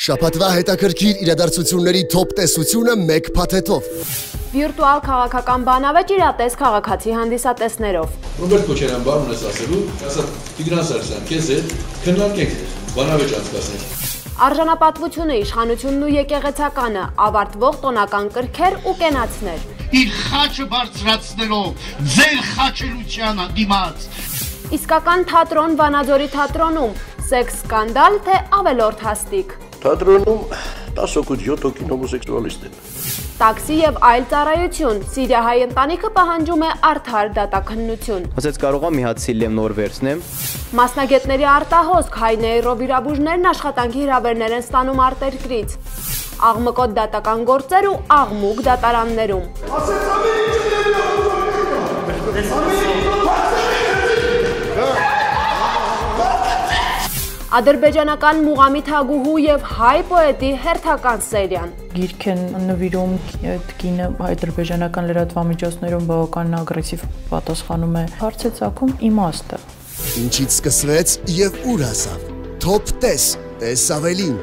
Շաբաթվա հետաքրքիր իրադարձությունների թոփ տեսությունը մեկ փաթեթով։ Վիրտուալ քաղաքական բանավեճ իրատես քաղաքացի հանդիսատեսներով։ Ռոբերտ Քոչարյան բան ունես ասելու, ասա Տիգրան Սարգսյան, քեզ հետ քննարկենք բանավեճ անցկացնենք։ Արժանապատվությունը, իշխանությունն ու եկեղեցականը, ավարտվող տոնական կրքեր ու կենացներ։ Իր խաչը բարձրացնելով ձեր խաչելության դիմաց։ Իսկական թատրոն Վանաձորի թատրոնում, սեքս սկանդալ թե ավելորդ հաստիկ։ Թատրոնում 10 հոգուց 7 հոգին հոմոսեքսուալիստ են։ Տաքսի եւ այլ ծառայություն, Սիրիահայ ընտանիքը պահանջում է արդար դատաքննություն։ Ասեց կարողա մի հատ սիլեմ նոր վերցնեմ։ Մասնագետների արտահոսք հայ նեյրովիրաբույժներն աշխատանքի հրավերներ են ստանում արտերկրից։ Աղմկոտ դատական գործեր ու աղմուկ դատարաններում։ Ադրբեջանական Մուղամի թագուհու եւ հայ պոետի հերթական սերիան։ Գիրք են նվիրում այդ կինը ադրբեջանական լրատվամիջոցներում բավական ագրեսիվ պատասխանում է։ Հարց է ծագում իմաստը։ Ինչից սկսվեց եւ ուր հասավ։ Թոփ տես ավելին։